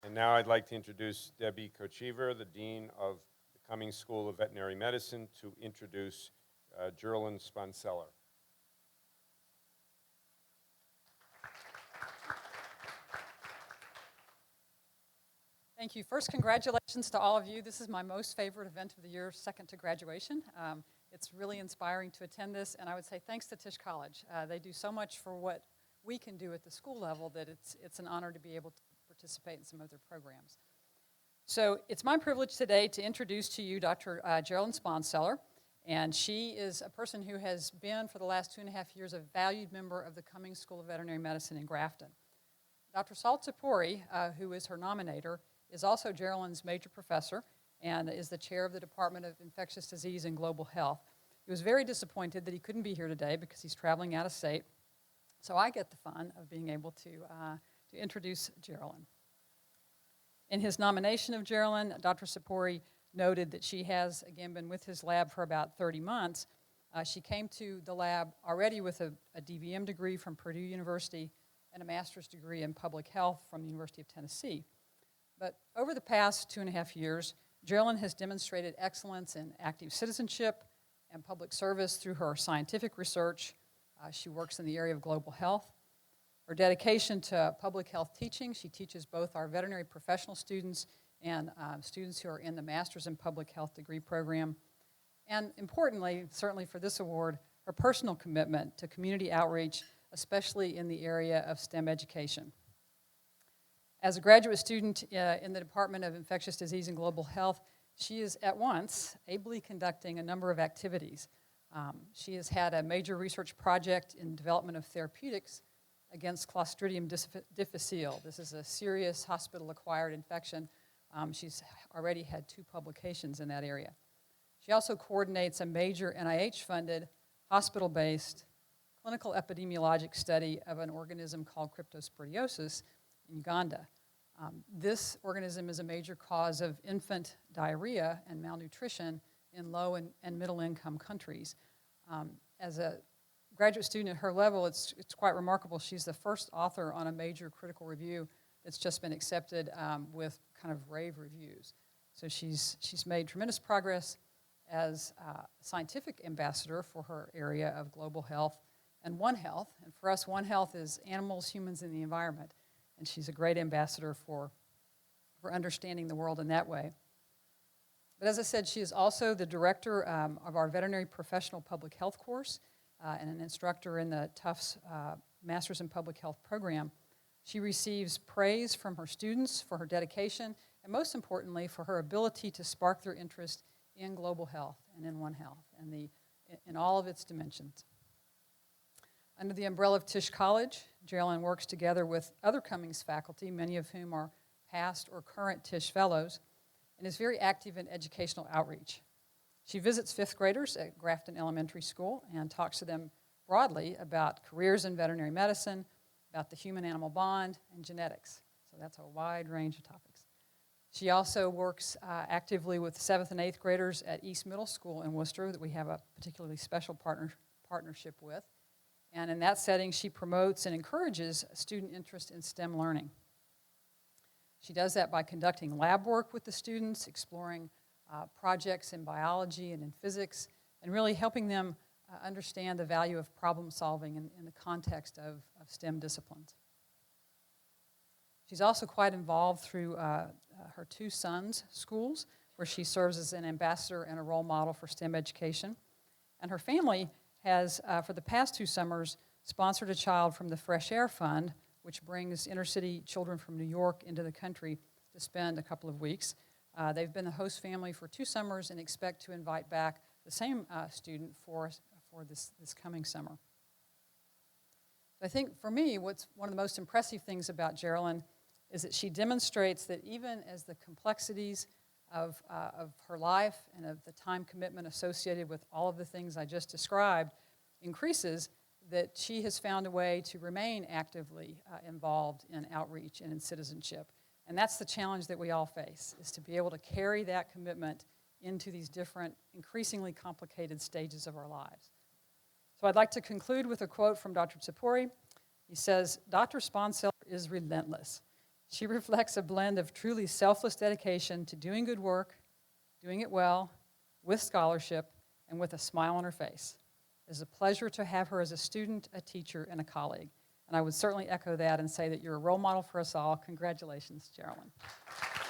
And now I'd like to introduce Debbie Kochever, the Dean of the Cummings School of Veterinary Medicine, to introduce Jerlyn Sponseller. Thank you. First, congratulations to all of you. This is my most favorite event of the year, second to graduation. It's really inspiring to attend this, and I would say thanks to Tisch College. They do so much for what we can do at the school level that it's an honor to be able to participate in some of their programs. So it's my privilege today to introduce to you Dr. Jerlyn Sponseller, and she is a person who has been for the last 2.5 years a valued member of the Cummings School of Veterinary Medicine in Grafton. Dr. Sal Tzipori, who is her nominator, is also Jerlyn's major professor and is the chair of the Department of Infectious Disease and Global Health. He was very disappointed that he couldn't be here today because he's traveling out of state. So I get the fun of being able to introduce Jerlyn. In his nomination of Jerlyn, Dr. Tzipori noted that she has, again, been with his lab for about 30 months. She came to the lab already with a DVM degree from Purdue University and a master's degree in public health from the University of Tennessee. But over the past 2.5 years, Jerlyn has demonstrated excellence in active citizenship and public service through her scientific research. She works in the area of global health. Her dedication to public health teaching, she teaches both our veterinary professional students and students who are in the Master's in Public Health degree program. And importantly, certainly for this award, her personal commitment to community outreach, especially in the area of STEM education. As a graduate student in the Department of Infectious Disease and Global Health, she is at once ably conducting a number of activities. She has had a major research project in development of therapeutics against Clostridium difficile. This is a serious hospital-acquired infection. She's already had 2 publications in that area. She also coordinates a major NIH-funded, hospital-based clinical epidemiologic study of an organism called cryptosporidiosis in Uganda. This organism is a major cause of infant diarrhea and malnutrition in low and middle income countries. As a graduate student at her level, it's quite remarkable. She's the first author on a major critical review that's just been accepted with kind of rave reviews. So she's made tremendous progress as a scientific ambassador for her area of global health and One Health. And for us, One Health is animals, humans, and the environment. And she's a great ambassador for understanding the world in that way. But as I said, she is also the director of our Veterinary Professional Public Health course and an instructor in the Tufts Masters in Public Health program. She receives praise from her students for her dedication and most importantly for her ability to spark their interest in global health and in One Health and in all of its dimensions. Under the umbrella of Tisch College, Jerlyn works together with other Cummings faculty, many of whom are past or current Tisch Fellows, and is very active in educational outreach. She visits 5th graders at Grafton Elementary School and talks to them broadly about careers in veterinary medicine, about the human-animal bond, and genetics. So that's a wide range of topics. She also works actively with 7th and 8th graders at East Middle School in Worcester that we have a particularly special partnership with. And in that setting, she promotes and encourages student interest in STEM learning. She does that by conducting lab work with the students, exploring projects in biology and in physics, and really helping them understand the value of problem solving in the context of STEM disciplines. She's also quite involved through her 2 sons' schools, where she serves as an ambassador and a role model for STEM education. And her family has, for the past 2 summers, sponsored a child from the Fresh Air Fund, which brings inner-city children from New York into the country to spend a couple of weeks. They've been the host family for 2 summers and expect to invite back the same student for this coming summer. I think for me, what's one of the most impressive things about Jerlyn is that she demonstrates that even as the complexities of her life and of the time commitment associated with all of the things I just described increases, that she has found a way to remain actively involved in outreach and in citizenship. And that's the challenge that we all face, is to be able to carry that commitment into these different, increasingly complicated stages of our lives. So I'd like to conclude with a quote from Dr. Tzipori. He says, "Dr. Sponseller is relentless. She reflects a blend of truly selfless dedication to doing good work, doing it well, with scholarship, and with a smile on her face. It is a pleasure to have her as a student, a teacher, and a colleague. And I would certainly echo that and say that you're a role model for us all. Congratulations, Jerlyn.